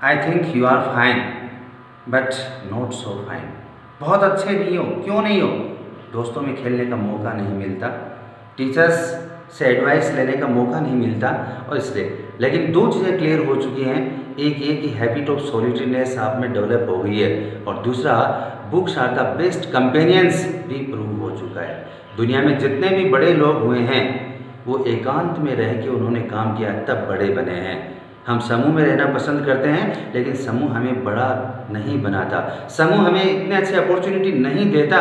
I think you are fine but not so fine. बहुत अच्छे नहीं हो, क्यों नहीं हो? दोस्तों में खेलने का मौका नहीं मिलता, टीचर्स से एडवाइस लेने का मौका नहीं मिलता, और इसलिए लेकिन दो चीज़ें क्लियर हो चुकी हैं। एक ये कि हैबिट ऑफ सॉलिटरीनेस आप में डेवलप हो गई है, और दूसरा books are the best companions भी प्रूव हो चुका है। दुनिया में जितने भी बड़े लोग हुए हैं वो एकांत में रह के उन्होंने काम किया, तब बड़े बने हैं। हम समूह में रहना पसंद करते हैं, लेकिन समूह हमें बड़ा नहीं बनाता, समूह हमें इतने अच्छे अपॉर्चुनिटी नहीं देता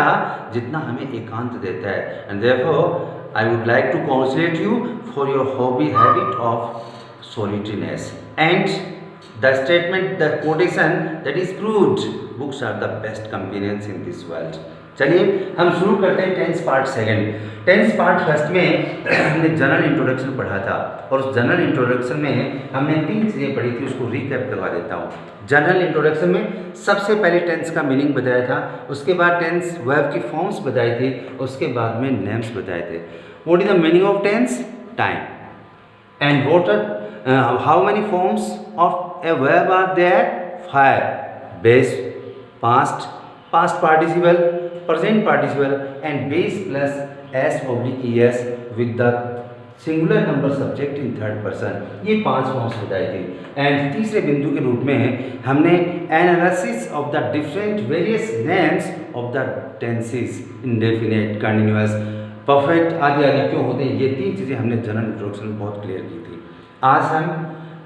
जितना हमें एकांत देता है। And therefore I would like to congratulate you for your hobby habit of solitariness and the statement, the quotation that is proved, books are the best companions in this world। चलिए हम शुरू करते हैं tense part second. Tense part first में हमने general introduction पढ़ा था, और उस जनरल इंट्रोडक्शन में हमने 3 चीज़ें पढ़ी थी, उसको रिकैप करवा देता हूँ। जनरल इंट्रोडक्शन में सबसे पहले टेंस का मीनिंग बताया था, उसके बाद टेंस वर्ब की फॉर्म्स बताई थी, उसके बाद में नेम्स बताए थे। What is the meaning of tense? Time. And what how many forms of a verb are there? 5: base, past, past participle, present participle and base plus s/es with the singular number subject in third person। ये 5 forms बताई थी। And तीसरे बिंदु के रूप में हमने analysis of the different various names of the tenses, indefinite, continuous, perfect आदि आदि क्यों होते हैं, ये 3 चीज़ें हमने जनरल इंट्रोडक्शन में बहुत क्लियर की थी। आज हम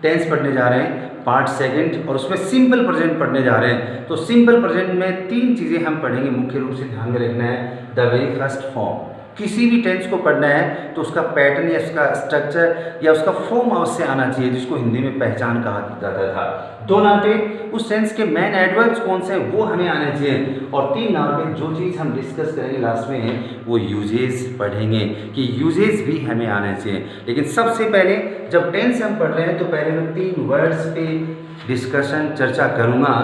टेंस पढ़ने जा रहे हैं पार्ट सेकंड, और उसमें सिंपल प्रेजेंट पढ़ने जा रहे हैं। तो सिंपल प्रेजेंट में 3 चीज़ें हम पढ़ेंगे, मुख्य रूप से ध्यान में रखना है। द वेरी फर्स्ट फॉर्म, किसी भी टेंस को पढ़ना है तो उसका पैटर्न या उसका स्ट्रक्चर या उसका फॉर्म अवश्य आना चाहिए, जिसको हिंदी में पहचान कहा जाता था। 2 नंबर पे उस टेंस के मेन एडवर्ब्स कौन से हैं वो हमें आने चाहिए, और 3 नंबर पे जो चीज़ हम डिस्कस करेंगे लास्ट में वो यूजेस पढ़ेंगे कि यूजेस भी हमें आने चाहिए। लेकिन सबसे पहले जब टेंस हम पढ़ रहे हैं तो पहले मैं 3 वर्ड्स पे डिस्कशन चर्चा करूँगा।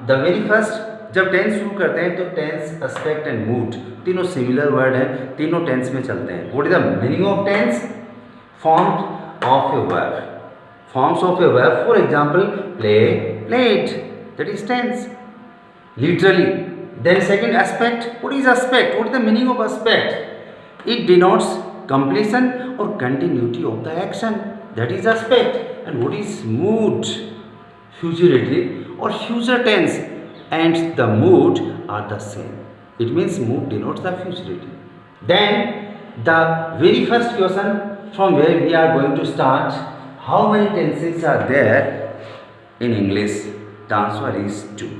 द वेरी फर्स्ट, जब टेंस शुरू करते हैं तो टेंस, एस्पेक्ट एंड मूड तीनों सिमिलर वर्ड हैं, तीनों टेंस में चलते हैं। What is the meaning of tense? Forms of a verb, forms of a verb. For example play, played, that is tense literally. Then second aspect, what is aspect? What is the meaning of aspect? It denotes completion और continuity of the action, that is aspect. And what is mood? Futurity और future tense and the mood are the same. It means mood denotes the futurity. Then the very first question from where we are going to start, how many tenses are there in English? The answer is 2.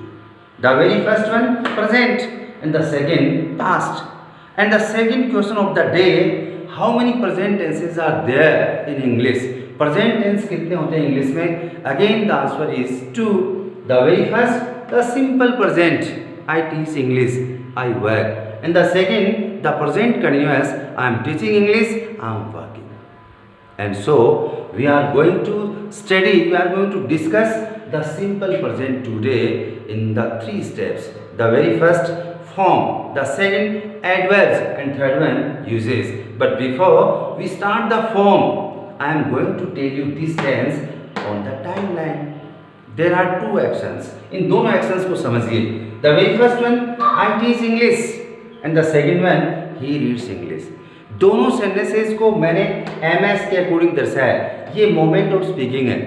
The very first one present and the second past. And the second question of the day, how many present tenses are there in English? Present tense कितने होते हैं English में? Again the answer is 2. The very first, the simple present, I teach English, I work. And the second, the present continuous, I am teaching English, I am working. And so we are going to study, we are going to discuss the simple present today in the 3 steps. The very first, form, the second, adverbs, and third one, uses. But before we start the form, I am going to tell you this tense on the timeline. There are 2 actions. इन दोनों actions को समझिए। The very first one, I teach English, and the second one, he reads English. दोनों sentences को मैंने MS के according दर्शाया है। ये moment of speaking है,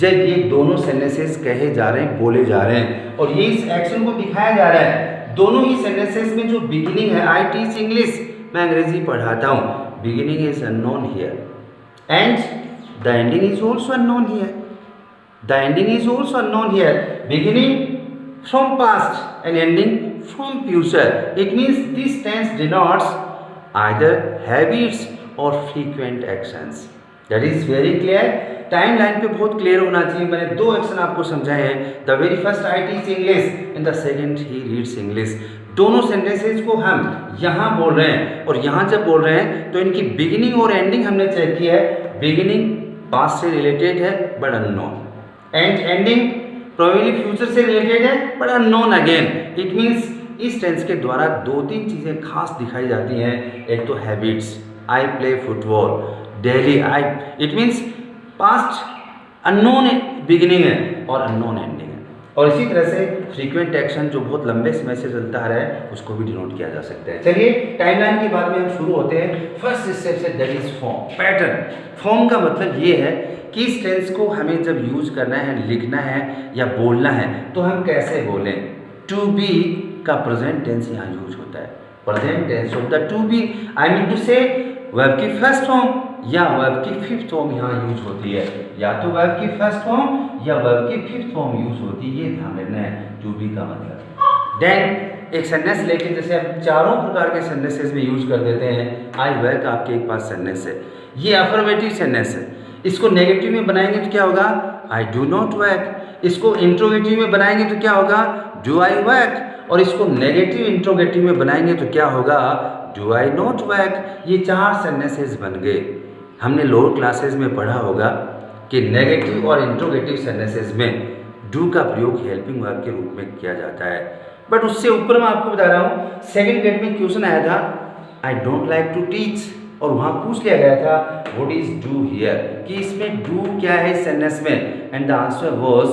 जब ये दोनों sentences कहे जा रहे हैं, बोले जा रहे हैं, और ये इस action को दिखाया जा रहा है। दोनों ही sentences में जो beginning है, I teach English, मैं अंग्रेजी पढ़ाता हूँ, beginning is unknown here, and the ending is also unknown here. The ending is also unknown here. Beginning from past and ending from future. It means this tense denotes either habits or frequent actions. That is very clear. Timeline पे बहुत clear होना चाहिए। मैंने 2 action आपको समझाए हैं। The very first, I teach English, and the second, he reads English. दोनों sentences को हम यहाँ बोल रहे हैं, और यहाँ जब बोल रहे हैं तो इनकी बिगिनिंग और एंडिंग हमने चेक किया है। बिगिनिंग पास्ट से रिलेटेड है but unknown, and ending probably future से रिलेटेड है but unknown again. It means इस टेंस के द्वारा 2-3 चीज़ें खास दिखाई जाती हैं। एक तो habits, I play football daily, I, it means past unknown beginning है और अननोन एंडिंग है। और इसी तरह से फ्रीक्वेंट एक्शन जो बहुत लंबे समय से चलता आ रहा है उसको भी डिनोट किया जा सकता है। चलिए टाइमलाइन के बाद में हम शुरू होते हैं फर्स्ट स्टेप से, that is form, pattern. Form का मतलब ये है कि इस टेंस को हमें जब यूज करना है, लिखना है या बोलना है तो हम कैसे बोलें। टू बी का प्रेजेंट टेंस यहाँ यूज होता है, present tense of the to be, I mean to से वर्ब की फर्स्ट फॉर्म या वर्ब की फिफ्थ फॉर्म यहाँ यूज होती है, या तो वर्ब की फर्स्ट फॉर्म या वर्ब की फिफ्थ फॉर्म यूज होती है, ये ध्यान रखना है टू बी का मतलब। देन एक सेंटेंस लेके जैसे हम चारों प्रकार के सेंटेंसेस में यूज कर देते हैं। आई वर्क आपके एक पास सेंटेंस है, ये अफर्मेटिव सेंटेंस है, इसको नेगेटिव में बनाएंगे तो क्या होगा, आई डू नॉट वर्क। इसको इंट्रोगेटिव में बनाएंगे तो क्या होगा, डू आई वर्क। और इसको नेगेटिव इंट्रोगेटिव में बनाएंगे तो क्या होगा, डू आई नॉट वर्क। ये चार सेंटेंसेस बन गए। हमने लोअर क्लासेस में पढ़ा होगा कि नेगेटिव और इंट्रोगेटिव सेंटेंसेस में डू का प्रयोग हेल्पिंग वर्ब के रूप में किया जाता है। बट उससे ऊपर मैं आपको बता रहा हूँ, सेकंड ग्रेड में क्वेश्चन आया था I don't like to teach, और वहाँ पूछ लिया गया था व्हाट इज डू हियर, कि इसमें डू क्या है सेंटेंस में, and the answer was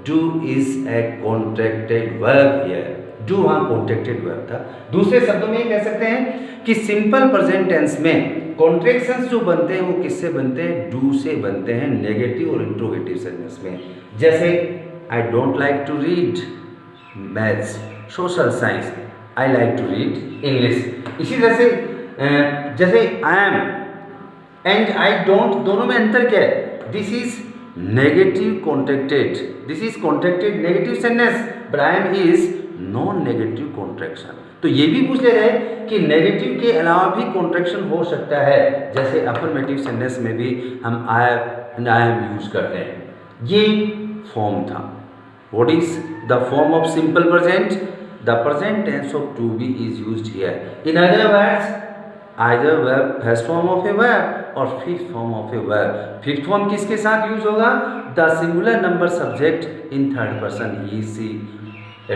do is a contracted verb here. Do वहाँ कॉन्ट्रैक्टेड वर्ब था। दूसरे शब्दों में ये कह सकते हैं कि सिंपल प्रेजेंट टेंस में कॉन्ट्रैक्शंस जो बनते हैं वो किससे बनते हैं, डू से बनते हैं, नेगेटिव और इंट्रोगेटिव सेंटेंस में। जैसे I don't like to read maths, social science, I like to read English. इसी तरह से जैसे I am and I don't, दोनों में अंतर क्या है, this is negative contracted, this is contracted negative sentence, but I am is non negative contraction. तो ये भी पूछ ले रहे हैं कि नेगेटिव के अलावा भी कॉन्ट्रैक्शन हो सकता है, जैसे अफर्मेटिव सेंटेंस में भी हम I and I am use करते हैं। ये फॉर्म था। What is the form of simple present, the present tense of to be is used here. In other words either verb first form of a verb और fifth form of a verb। fifth form किसके साथ use होगा, the singular number subject in third person he she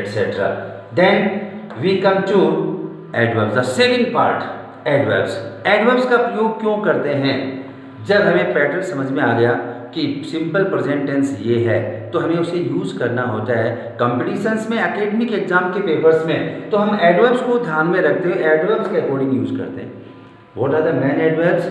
etc। then we come to adverbs, the second part, adverbs। adverbs का प्रयोग क्यों करते हैं, जब हमें पैटर्न समझ में आ गया कि सिंपल प्रेजेंट टेंस ये है तो हमें उसे यूज करना होता है कॉम्पिटिशन्स में, एकेडमिक एग्जाम के पेपर्स में, तो हम एडवर्ब्स को ध्यान में रखते हुए एडवर्ब्स के अकॉर्डिंग यूज करते हैं। What are the main adverbs,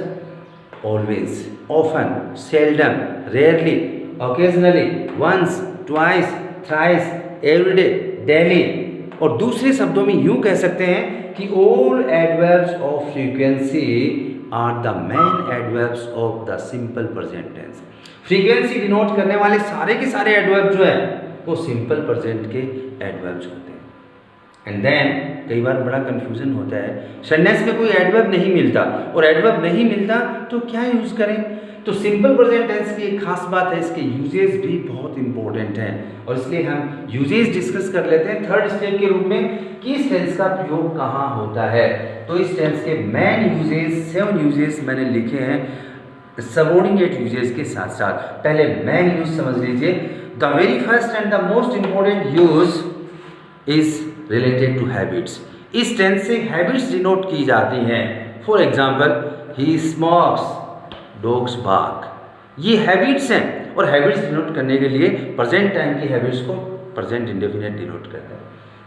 always, often, seldom, rarely, occasionally, once, twice, thrice, everyday, daily. और दूसरे शब्दों में यूं कह सकते हैं कि all adverbs of frequency are the main adverbs of the simple present tense. Frequency denote करने वाले सारे के सारे एडवर्ब जो है वो सिंपल प्रेजेंट के एडवर्ब्स होते हैं। एंड देन कई बार बड़ा कंफ्यूजन होता है, सेंटेंस में कोई एडवर्ब नहीं मिलता, और एडवर्ब नहीं मिलता तो क्या यूज करें। तो सिंपल प्रेजेंट टेंस की एक खास बात है, इसके यूजेस भी बहुत इंपॉर्टेंट हैं, और इसलिए हम यूजेस डिस्कस कर लेते हैं थर्ड स्टेप के रूप में कि इस टेंस का प्रयोग कहाँ होता है। तो इस टेंस के मेन यूजेस 7 यूजेस मैंने लिखे हैं सबऑर्डिनेट यूजेस के साथ साथ। पहले मेन यूज समझ लीजिए। The very first and the most important use is related to habits. इस टेंस से हैबिट्स डिनोट की जाती हैं। For example he smokes, dogs bark, ये हैबिट्स हैं, और हैबिट्स डिनोट करने के लिए प्रेजेंट टाइम की हैबिट्स को प्रेजेंट इंडेफिनिट डिनोट करता है।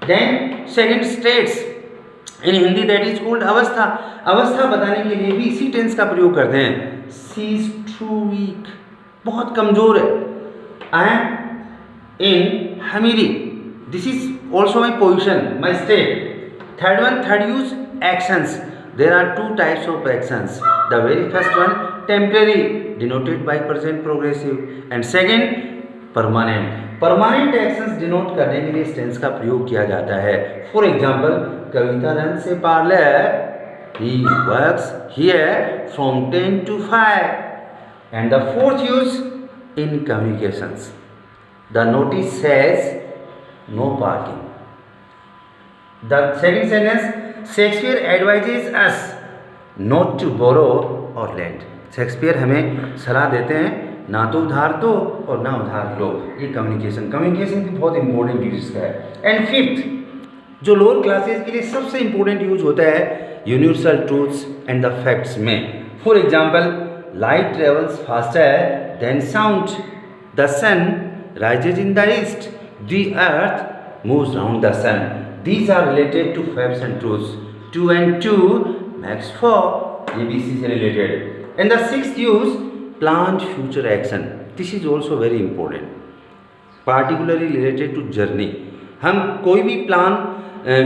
Then second states in Hindi that is called अवस्था। अवस्था बताने के लिए भी इसी टेंस का प्रयोग करते हैं। शी इज टू वीक, बहुत कमजोर है। आई एम इन हमीरी, this is also my position, my state. Third one, third use actions. There are 2 types of actions. The very first one temporary denoted by present progressive, and second permanent. Permanent actions denote करने के लिए इस tense का प्रयोग किया जाता है। For example Kavita run से parlour, he works here from 10 to 5. And the fourth use in communications, the notice says no parking. The second sentence, Shakespeare advises us not to borrow or lend. Shakespeare हमें सलाह देते हैं ना तो उधार दो और ना उधार लो। ये कम्युनिकेशन भी बहुत इंपॉर्टेंट यूज का है। एंड फिफ्थ, जो लोअर क्लासेस के लिए सबसे इंपॉर्टेंट यूज होता है universal truths and the facts में। For example light travels faster than sound, the sun rises in the east, the earth moves round the sun. These are related to facts and truths. 2 and 2 makes 4. ABC से related. And the sixth use, planned future action. This is also very important. Particularly related to journey. हम कोई भी plan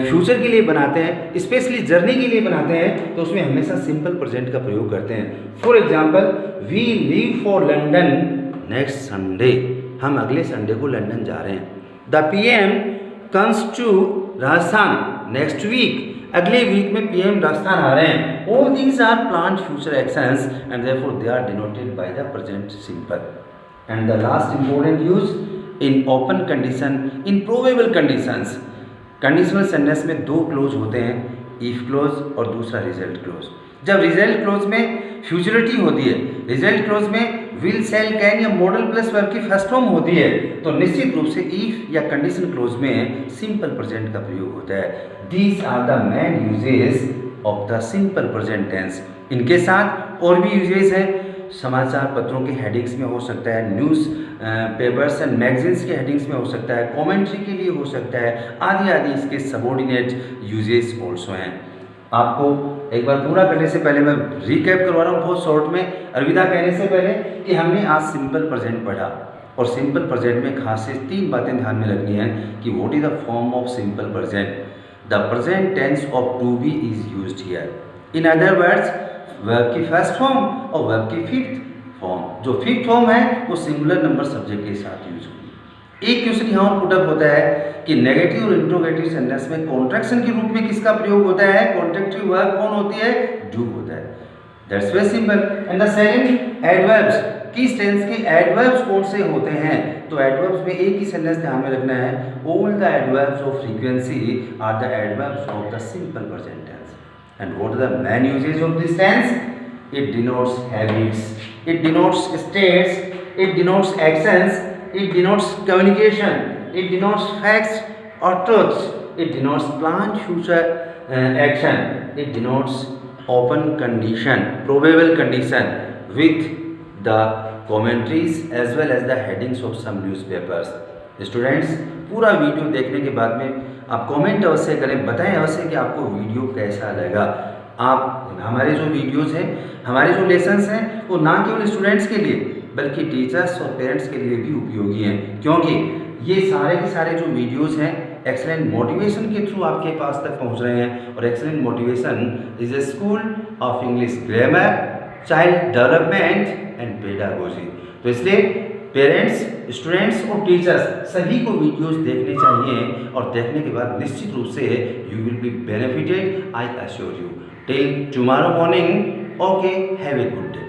future के लिए बनाते हैं, specially journey के लिए बनाते हैं, तो उसमें हमेशा सिंपल प्रेजेंट का प्रयोग करते हैं. For example, we leave for London next Sunday. हम अगले संडे को लंदन जा रहे हैं. The PM comes to Rajasthan next week. अगले वीक में PM राजस्थान आ रहे हैं. All these are planned future actions and therefore they are denoted by the present simple. And the last important use, in open condition, in probable conditions. Conditional sentence में दो close होते हैं, if close और दूसरा result close. जब result close में futurity होती है, रिजल्ट क्लोज में विल, शैल, कैन या मॉडल प्लस वर्ब की फर्स्ट फॉर्म होती है, तो निश्चित रूप से इफ या कंडीशन क्लोज में सिंपल प्रेजेंट का प्रयोग होता है. These are the main uses of the simple present tense. इनके साथ और भी यूजेस हैं. समाचार पत्रों के हेडिंग्स में हो सकता है, न्यूज़ पेपर्स एंड मैगजीन्स के हेडिंग्स में हो सकता है, कमेंट्री के लिए हो सकता है, आदि आदि इसके सबऑर्डिनेट यूजेस ऑल्सो हैं. आपको एक बार पूरा करने से पहले मैं रिकैप करवा रहा हूँ बहुत शॉर्ट में, अलविदा कहने से पहले, कि हमने आज सिंपल प्रेजेंट पढ़ा. और सिंपल प्रेजेंट में खास से 3 बातें ध्यान में रखनी है कि what is the form of simple present. The present tense of to be is used here. In other words, verb की फर्स्ट फॉर्म और वर्ब की फिफ्थ फॉर्म. जो फिफ्थ फॉर्म है वो सिंगुलर नंबर सब्जेक्ट के साथ यूज होगी. एक क्वेश्चन यहाँ और पुटअप होता है कि नेगेटिव और इंट्रोगेटिव सेंटेंस में कॉन्ट्रैक्शन के रूप में किसका प्रयोग होता है? कॉन्ट्रैक्टिव वर्ब कौन होती है? डू होता है. That's very simple. And the second, adverbs. किस टेंस के एडवर्ब्स कौन से होते हैं? तो एडवर्ब्स में एक ही सेंटेंस ध्यान में रखना है. All the adverbs of frequency are the adverbs of the simple present tense. And what are the main uses of this tense? It denotes habits, it denotes states, it denotes actions, it denotes communication, it denotes facts or truths, it denotes planned future action, it denotes open condition, probable condition with the commentaries as well as the headings of some newspapers. Students, पूरा video देखने के बाद में आप comment अवश्य करें, बताएं अवश्य कि आपको वीडियो कैसा लगा. आप हमारे जो वीडियोस हैं, हमारे जो लेसन्स हैं, वो ना केवल स्टूडेंट्स के लिए बल्कि टीचर्स और पेरेंट्स के लिए भी उपयोगी हैं, क्योंकि ये सारे के सारे जो वीडियोस हैं एक्सेलेंट मोटिवेशन के थ्रू आपके पास तक पहुंच रहे हैं. और excellent motivation is a school of English grammar, child development and pedagogy. तो इसलिए पेरेंट्स, स्टूडेंट्स और टीचर्स सभी को वीडियोस देखने चाहिए, और देखने के बाद निश्चित रूप से you will be benefited, I assure you. Till tomorrow morning, okay, have a good day.